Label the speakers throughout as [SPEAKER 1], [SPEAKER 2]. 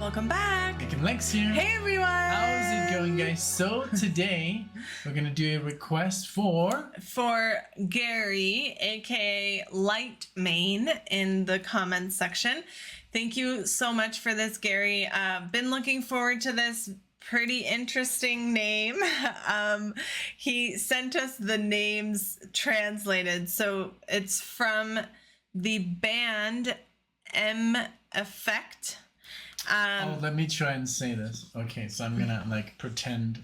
[SPEAKER 1] Welcome back.
[SPEAKER 2] NicknLex here.
[SPEAKER 1] Hey everyone.
[SPEAKER 2] How's it going, guys? So today we're gonna do a request for
[SPEAKER 1] Gary, aka Light Main, in the comments section. Thank you so much for this, Gary. Been looking forward to this. Pretty interesting name. He sent us the names translated. So it's from the band M Efekt.
[SPEAKER 2] Let me try and say this. Okay, so I'm gonna like pretend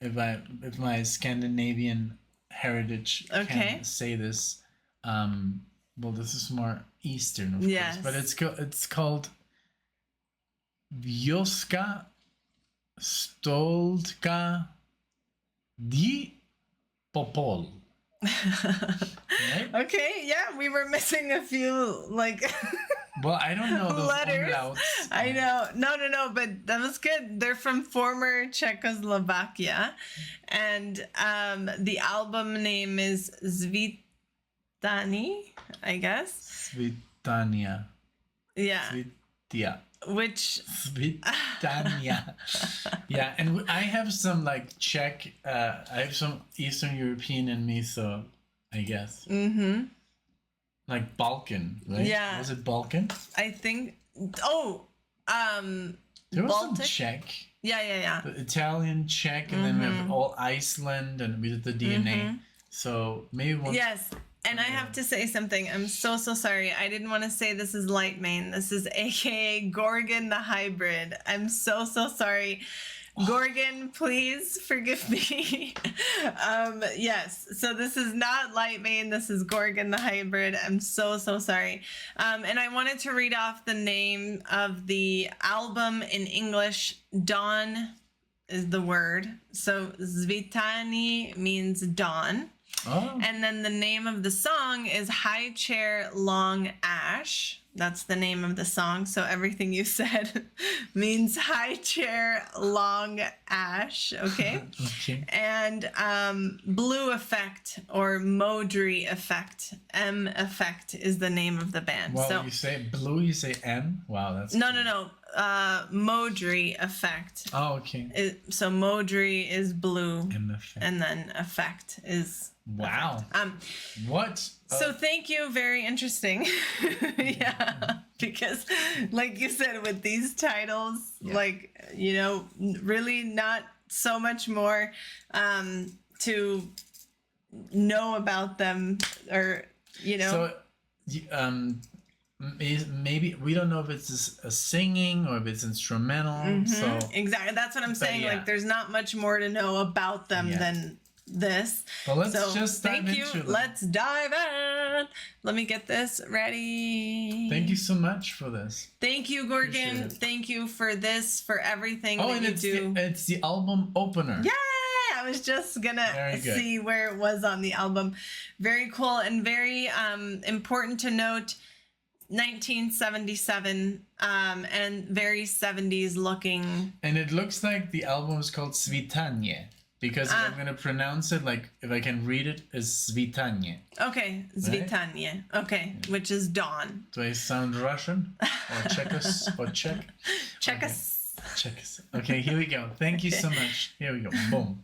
[SPEAKER 2] if my Scandinavian heritage can say this. Well, this is more Eastern, of course, but it's called Vysoká, Stolička, Dlhý, Popol. Right?
[SPEAKER 1] Okay, yeah, we were missing a few like
[SPEAKER 2] well, I don't know those
[SPEAKER 1] letters.
[SPEAKER 2] Umlauts.
[SPEAKER 1] I know. No, but that was good. They're from former Czechoslovakia. And the album name is Svitanie, I guess.
[SPEAKER 2] Svitania.
[SPEAKER 1] Yeah.
[SPEAKER 2] Svitia.
[SPEAKER 1] Which
[SPEAKER 2] Svitania. Yeah, and I have some like Czech, I have some Eastern European in me, so I guess.
[SPEAKER 1] Mm-hmm.
[SPEAKER 2] Like Balkan, right?
[SPEAKER 1] Yeah.
[SPEAKER 2] Was it Balkan?
[SPEAKER 1] I think.
[SPEAKER 2] There was
[SPEAKER 1] Baltic?
[SPEAKER 2] some Czech.
[SPEAKER 1] Yeah.
[SPEAKER 2] The Italian, Czech, and then we have all Iceland, and we did the DNA. So maybe one.
[SPEAKER 1] Yes. And I have to say something. I'm so sorry. I didn't want to say this is Light Main. This is aka Gorgon the Hybrid. I'm so sorry. Gorgon, please forgive me. Yes, so this is not Light Main. This is Gorgon the Hybrid. I'm so sorry. And I wanted to read off the name of the album in English. Dawn is the word. So Svitanie means dawn.
[SPEAKER 2] Oh.
[SPEAKER 1] And then the name of the song is High Chair Long Ash. That's the name of the song. So everything you said means high chair, long ash. Okay.
[SPEAKER 2] Okay.
[SPEAKER 1] And Blue Effect or Modri Effect. M Efekt is the name of the band.
[SPEAKER 2] Well,
[SPEAKER 1] so
[SPEAKER 2] you say blue, you say M. Wow, that's
[SPEAKER 1] no. Modri Effect.
[SPEAKER 2] Oh, okay.
[SPEAKER 1] So Modri is blue,
[SPEAKER 2] M Efekt.
[SPEAKER 1] and then Effect is.
[SPEAKER 2] Wow. What?
[SPEAKER 1] So thank you. Very interesting. Yeah, because like you said, with these titles, like, you know, really not so much more to know about them, or, you know.
[SPEAKER 2] So, maybe we don't know if it's a singing or if it's instrumental. So
[SPEAKER 1] exactly, that's what I'm saying.
[SPEAKER 2] yeah.
[SPEAKER 1] Like, there's not much more to know about them than this.
[SPEAKER 2] Well, let's just dive into them.
[SPEAKER 1] Let's dive in. Let me get this ready.
[SPEAKER 2] Thank you so much for this.
[SPEAKER 1] Thank you, Gorgon. Thank you for this, for everything that you do.
[SPEAKER 2] It's the album opener.
[SPEAKER 1] Yeah, I was just gonna see where it was on the album. Very cool and very important to note. 1977 and very 70s looking.
[SPEAKER 2] And it looks like the album is called Svitanie. Because if I'm going to pronounce it, like, if I can read it, is Svitanie.
[SPEAKER 1] Okay, Svitanie. Right? Okay, which is dawn.
[SPEAKER 2] Do I sound Russian? Or Czechos? Or Czech?
[SPEAKER 1] Czechos.
[SPEAKER 2] Czechos. Okay, here we go. Thank you so much. Here we go. Boom.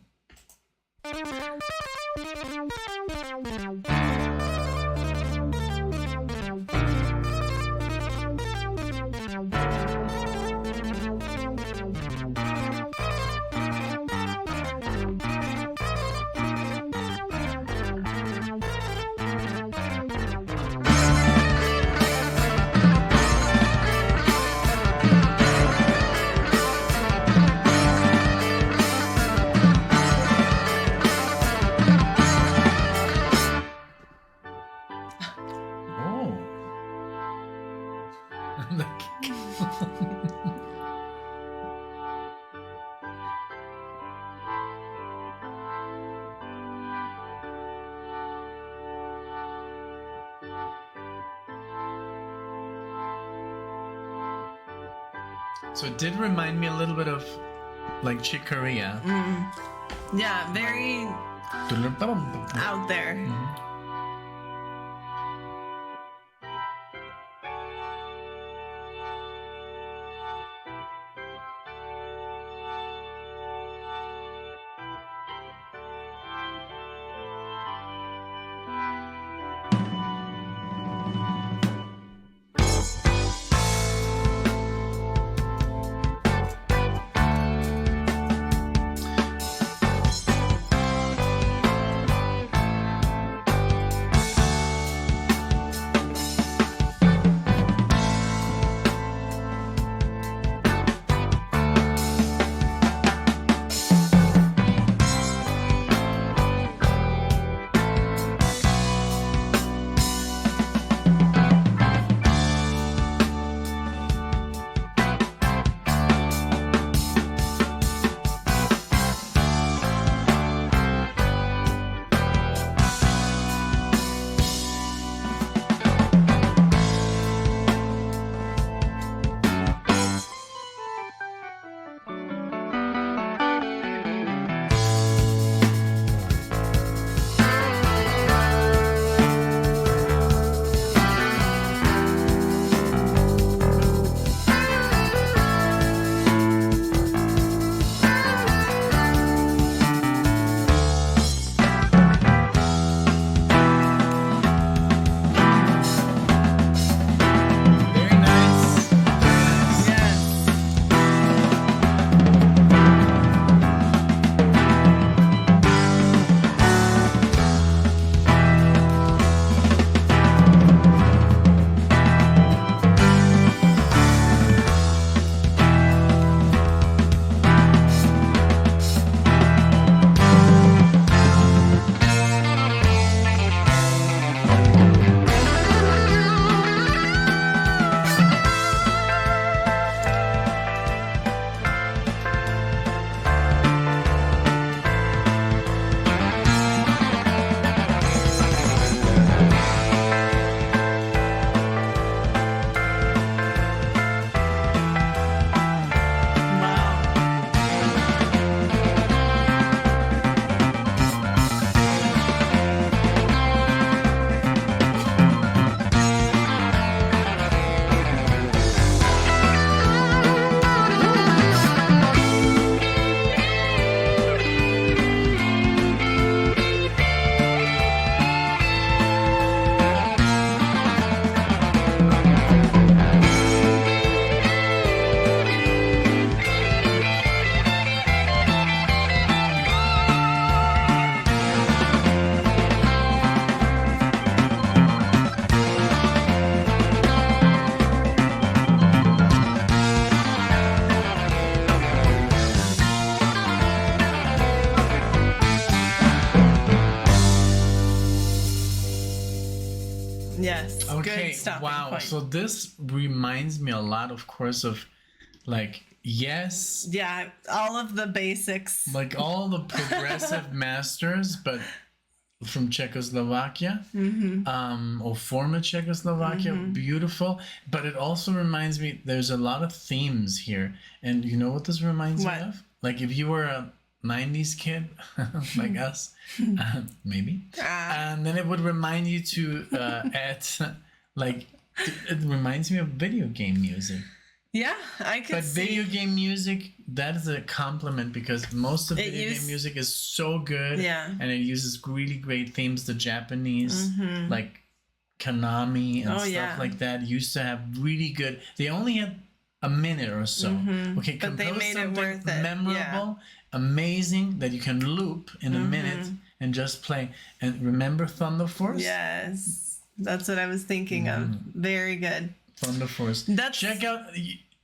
[SPEAKER 2] So it did remind me a little bit of like Chick Corea.
[SPEAKER 1] Yeah, very out there. Yes.
[SPEAKER 2] Okay.
[SPEAKER 1] Good stopping
[SPEAKER 2] Wow.
[SPEAKER 1] point.
[SPEAKER 2] So this reminds me a lot, of course, of like Yes.
[SPEAKER 1] Yeah, all of the basics.
[SPEAKER 2] Like all the progressive masters, but from Czechoslovakia, or former Czechoslovakia, beautiful. But it also reminds me, there's a lot of themes here. And you know what this reminds me of? Like if you were a 90s kid, like us, maybe, and then it would remind you to add, like, it reminds me of video game music.
[SPEAKER 1] Yeah, I could see.
[SPEAKER 2] But video game music, that is a compliment because most of video game music is so good.
[SPEAKER 1] Yeah.
[SPEAKER 2] And it uses really great themes. The Japanese, like Konami and stuff like that, used to have really good. They only had a minute or so. Okay,
[SPEAKER 1] but they made it worth it.
[SPEAKER 2] Memorable, amazing, that you can loop in a minute and just play. And remember Thunder Force?
[SPEAKER 1] Yes, that's what I was thinking of. Very good.
[SPEAKER 2] Thunder Force.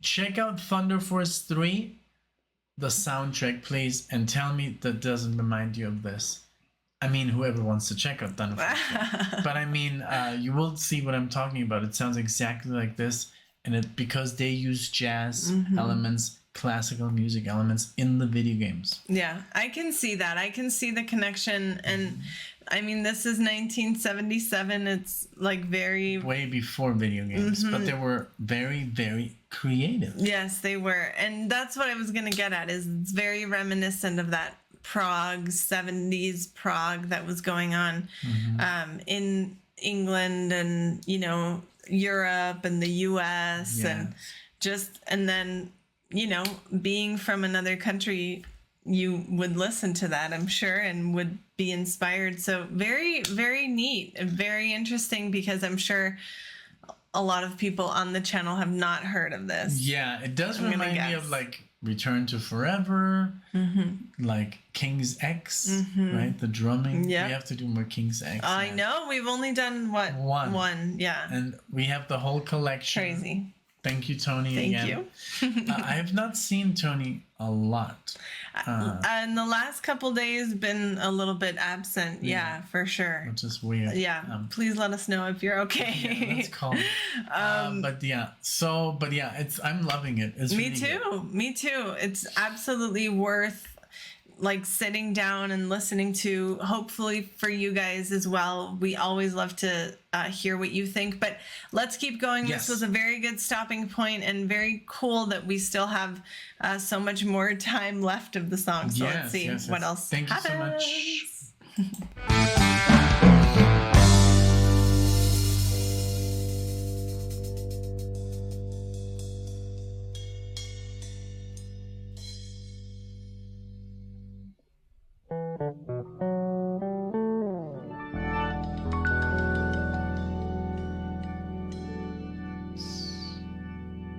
[SPEAKER 2] Check out Thunder Force 3, the soundtrack, please, and tell me that doesn't remind you of this. I mean, whoever wants to check out Thunder Force 3. But I mean, you will see what I'm talking about. It sounds exactly like this, and it because they use jazz elements, classical music elements in the video games.
[SPEAKER 1] Yeah, I can see that. I can see the connection, and I mean, this is 1977. It's like way
[SPEAKER 2] before video games, but they were very, very creative.
[SPEAKER 1] Yes, they were. And that's what I was going to get at, is it's very reminiscent of that PROG, 70s PROG that was going on in England and, you know, Europe and the US and then, you know, being from another country, you would listen to that, I'm sure, and would be inspired. So very, very neat and very interesting, because I'm sure a lot of people on the channel have not heard of this.
[SPEAKER 2] Yeah, it does remind me of like Return to Forever, like King's X, right? The drumming. Yeah. We have to do more King's X.
[SPEAKER 1] I know. We've only done one. Yeah.
[SPEAKER 2] And we have the whole collection.
[SPEAKER 1] Crazy.
[SPEAKER 2] Thank you, Tony.
[SPEAKER 1] Thank you.
[SPEAKER 2] I have not seen Tony a lot.
[SPEAKER 1] And the last couple days been a little bit absent. Yeah, for sure.
[SPEAKER 2] Which is weird.
[SPEAKER 1] Yeah. Please let us know if you're okay.
[SPEAKER 2] Yeah, let's call. But yeah, I'm loving it. It's
[SPEAKER 1] me
[SPEAKER 2] really
[SPEAKER 1] too.
[SPEAKER 2] good.
[SPEAKER 1] Me too. It's absolutely worth like sitting down and listening to, hopefully for you guys as well. We always love to hear what you think, but let's keep going.
[SPEAKER 2] Yes.
[SPEAKER 1] This was a very good stopping point, and very cool that we still have so much more time left of the song. So let's see what else
[SPEAKER 2] Thank
[SPEAKER 1] happens.
[SPEAKER 2] you so much.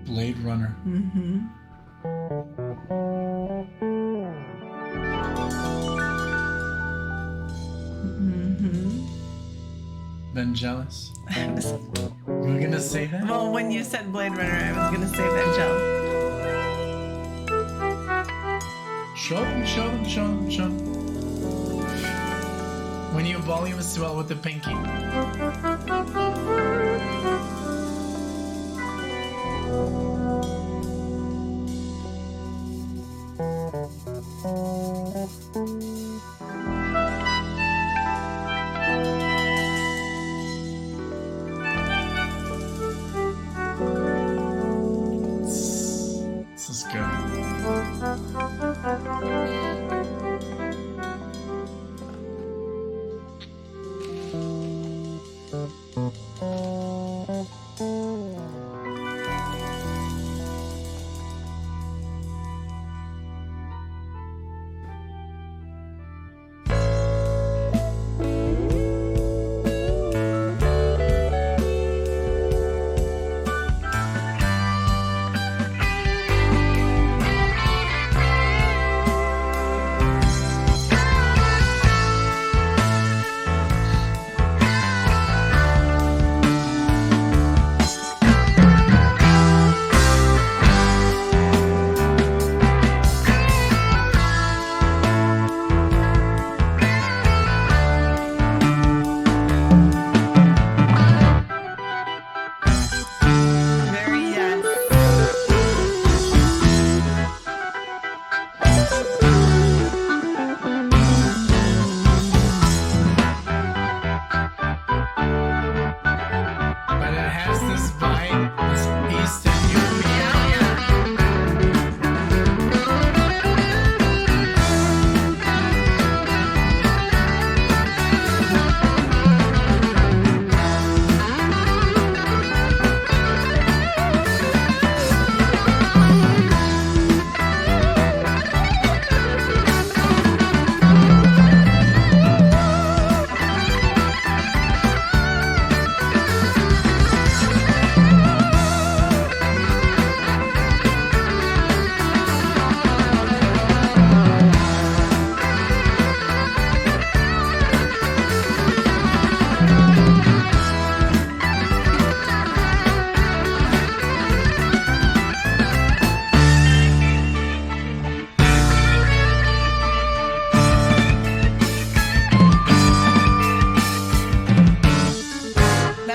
[SPEAKER 2] Blade Runner. Vangelis. You were gonna say that?
[SPEAKER 1] Well, when you said Blade Runner, I was gonna say Vangelis.
[SPEAKER 2] Show them. When your volume is swell with the pinky. This is good.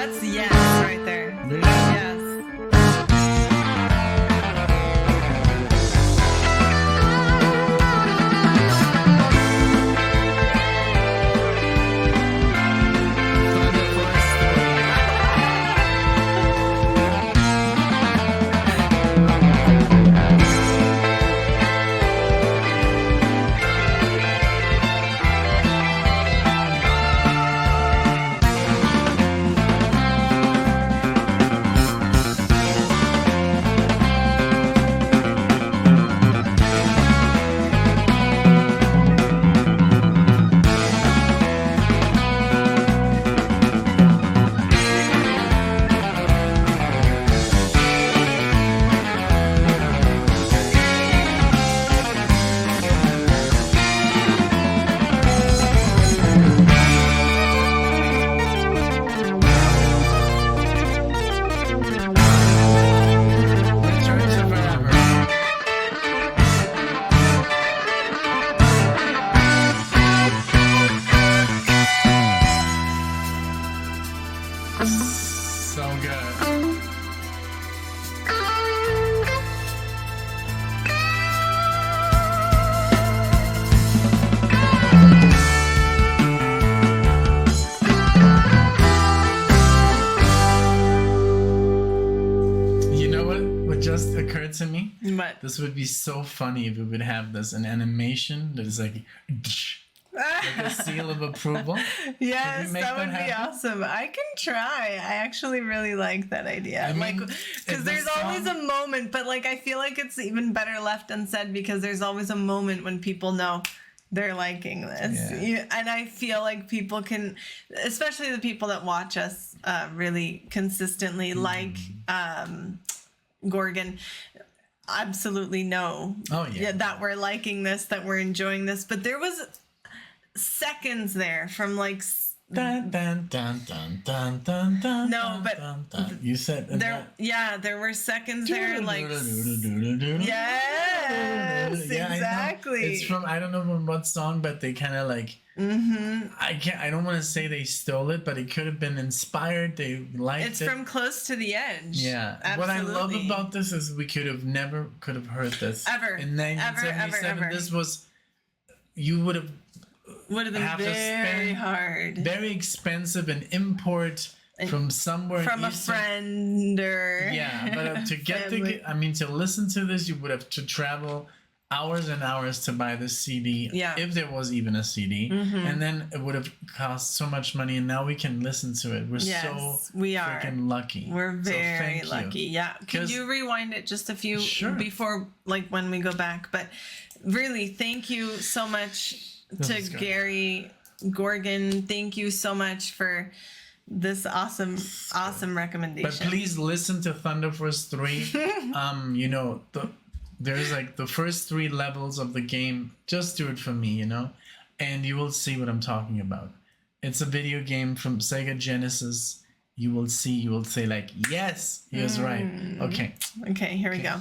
[SPEAKER 1] That's yes right there.
[SPEAKER 2] Really?
[SPEAKER 1] Yes.
[SPEAKER 2] So good. You know what just occurred to me?
[SPEAKER 1] What?
[SPEAKER 2] This would be so funny if we would have this an animation that is like a seal of approval.
[SPEAKER 1] Yes,
[SPEAKER 2] make
[SPEAKER 1] that would
[SPEAKER 2] that
[SPEAKER 1] be
[SPEAKER 2] happen?
[SPEAKER 1] awesome. I can try. I actually really like that idea.
[SPEAKER 2] I mean,
[SPEAKER 1] like,
[SPEAKER 2] if
[SPEAKER 1] because
[SPEAKER 2] the
[SPEAKER 1] there's always a
[SPEAKER 2] song-
[SPEAKER 1] moment, but like I feel like it's even better left unsaid because there's always a moment when people know they're liking this.
[SPEAKER 2] Yeah.
[SPEAKER 1] And I feel like people can, especially the people that watch us really consistently, like Gorgon, absolutely know that we're liking this, that we're enjoying this. But there was seconds there from like
[SPEAKER 2] Dun, dun, dun, dun, dun, dun, dun,
[SPEAKER 1] No,
[SPEAKER 2] dun,
[SPEAKER 1] but
[SPEAKER 2] dun, dun. You said
[SPEAKER 1] there were seconds there like yes,
[SPEAKER 2] yeah,
[SPEAKER 1] exactly.
[SPEAKER 2] It's from I don't know from what song, but they kind of like I don't want to say they stole it, but it could have been inspired. They liked
[SPEAKER 1] It's
[SPEAKER 2] it.
[SPEAKER 1] from Close to the Edge.
[SPEAKER 2] Yeah.
[SPEAKER 1] Absolutely.
[SPEAKER 2] What I love about this is we never could have heard this
[SPEAKER 1] Ever.
[SPEAKER 2] in 1977.
[SPEAKER 1] Ever.
[SPEAKER 2] This was you would have
[SPEAKER 1] been very hard.
[SPEAKER 2] Very expensive and import from somewhere
[SPEAKER 1] from a friend or
[SPEAKER 2] but to get to listen to this, you would have to travel hours and hours to buy the CD, if there was even a CD, and then it would have cost so much money. And now we can listen to it. We're freaking lucky.
[SPEAKER 1] We're very lucky. Yeah. Can you rewind it just a few before, like when we go back? But really, thank you so much to Gary Gorgon. Thank you so much for this awesome recommendation.
[SPEAKER 2] But please listen to Thunder Force 3. There's like the first 3 levels of the game. Just do it for me, and you will see what I'm talking about. It's a video game from Sega Genesis. You will say like, yes, he was right. Okay,
[SPEAKER 1] here we go.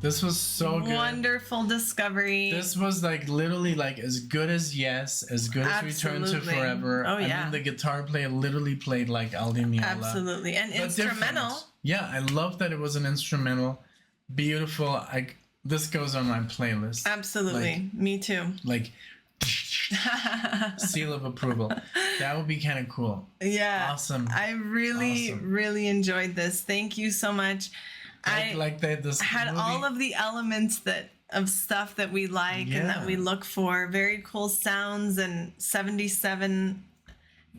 [SPEAKER 2] This was so good.
[SPEAKER 1] Wonderful discovery.
[SPEAKER 2] This was like literally like as good as Yes, as good as Return to Forever.
[SPEAKER 1] Oh yeah.
[SPEAKER 2] I mean, the guitar player literally played like Aldi Meola.
[SPEAKER 1] Absolutely, and instrumental.
[SPEAKER 2] Different. Yeah, I love that it was an instrumental. Beautiful. This goes on my playlist.
[SPEAKER 1] Absolutely, me too.
[SPEAKER 2] Like seal of approval. That would be kind of cool.
[SPEAKER 1] Yeah.
[SPEAKER 2] Awesome.
[SPEAKER 1] I really enjoyed this. Thank you so much. This had movie. All of the elements of stuff that we like and that we look for. Very cool sounds and 77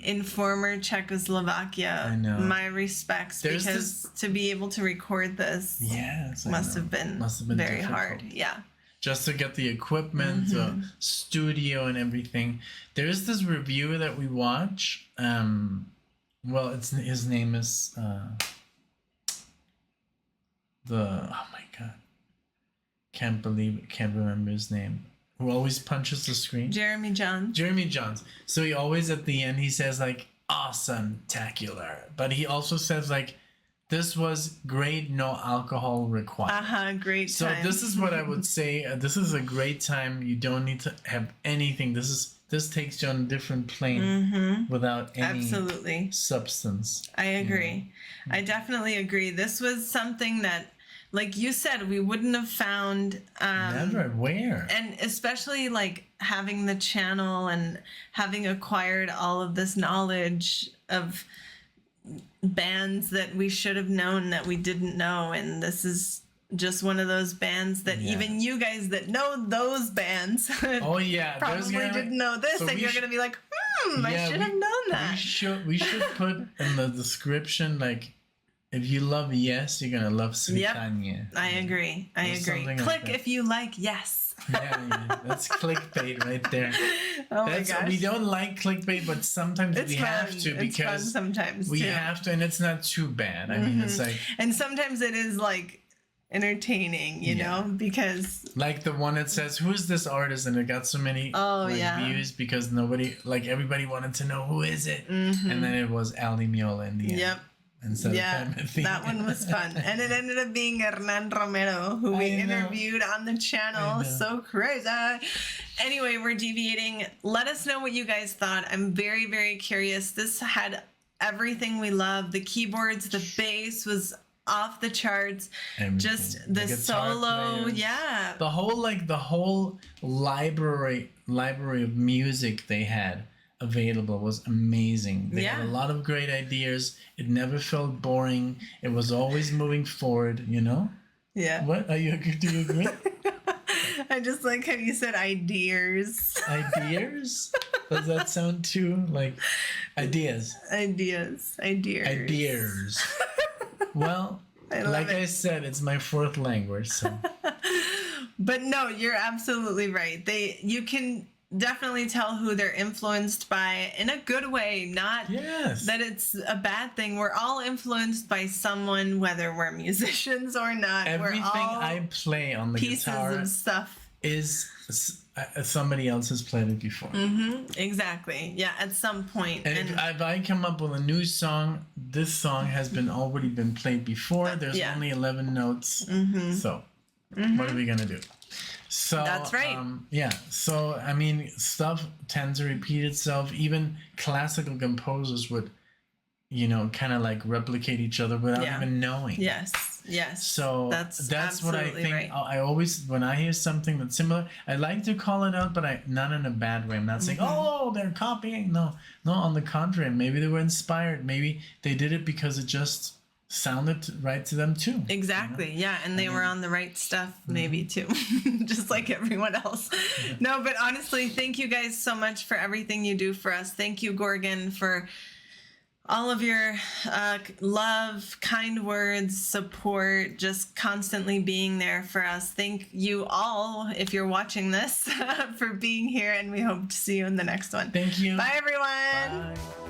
[SPEAKER 1] in former Czechoslovakia.
[SPEAKER 2] I know.
[SPEAKER 1] My respects, because to be able to record this must have been very difficult. Hard. Yeah.
[SPEAKER 2] Just to get the equipment, the studio and everything. There's this review that we watch. Well, his name is oh my god, can't remember his name. Who always punches the screen? Jeremy Johns. So he always at the end he says like awesome-tacular, but he also says like this was great, no alcohol required.
[SPEAKER 1] Great
[SPEAKER 2] time. So this is what I would say. This is a great time. You don't need to have anything. This takes you on a different plane without any substance.
[SPEAKER 1] I agree. I definitely agree. This was something that, like you said, we wouldn't have found.
[SPEAKER 2] Never. Where?
[SPEAKER 1] And especially like having the channel and having acquired all of this knowledge of bands that we should have known that we didn't know. And this is just one of those bands that even you guys that know those bands probably didn't know this, so and you're gonna be like, I should have known that.
[SPEAKER 2] We should put in the description, like, if you love Yes, you're gonna love Svitanie.
[SPEAKER 1] Yep. I agree. Click like if you like Yes.
[SPEAKER 2] Yeah, that's clickbait right there.
[SPEAKER 1] My gosh.
[SPEAKER 2] We don't like clickbait, but sometimes we have to, because
[SPEAKER 1] sometimes
[SPEAKER 2] we have to, and it's not too bad. I mean, it's like,
[SPEAKER 1] and sometimes it is like entertaining, you know, because
[SPEAKER 2] like the one that says who's this artist, and it got so many views because everybody wanted to know who is it, and then it was Aldi Meola in the end.
[SPEAKER 1] Yep.
[SPEAKER 2] That
[SPEAKER 1] one was fun. And it ended up being Hernan Romero, who we interviewed on the channel. So crazy. Anyway, we're deviating. Let us know what you guys thought. I'm very, very curious. This had everything we love. The keyboards, the bass was off the charts. Everything. Just the solo, players.
[SPEAKER 2] The whole library of music they had available was amazing. They had a lot of great ideas. It never felt boring. It was always moving forward, you know?
[SPEAKER 1] Yeah.
[SPEAKER 2] What? Do you agree?
[SPEAKER 1] I just like how you said ideas.
[SPEAKER 2] Ideas? Does that sound too like ideas?
[SPEAKER 1] Ideas.
[SPEAKER 2] Well, I said, it's my fourth language, so.
[SPEAKER 1] But no, you're absolutely right. You can definitely tell who they're influenced by in a good way, not that it's a bad thing. We're all influenced by someone, whether we're musicians or not.
[SPEAKER 2] Everything I play on the guitar
[SPEAKER 1] of stuff
[SPEAKER 2] is somebody else has played it before.
[SPEAKER 1] Exactly. Yeah, at some point.
[SPEAKER 2] And if I come up with a new song, this song has already been played before. There's only 11 notes. So what are we gonna do? So
[SPEAKER 1] that's right.
[SPEAKER 2] So I mean, stuff tends to repeat itself. Even classical composers would, kind of like replicate each other without even knowing. Yes. So that's what I think. Right. I always, when I hear something that's similar, I like to call it out, but not in a bad way. I'm not saying, oh, they're copying. No. On the contrary, maybe they were inspired. Maybe they did it because it just sounded right to them too.
[SPEAKER 1] Exactly. Yeah, and they were on the right stuff maybe too. Just like everyone else. No, but honestly, thank you guys so much for everything you do for us. Thank you, Gorgon, for all of your love, kind words, support, just constantly being there for us. Thank you all, if you're watching this, for being here, and we hope to see you in the next one.
[SPEAKER 2] Thank you.
[SPEAKER 1] Bye, everyone.
[SPEAKER 2] Bye.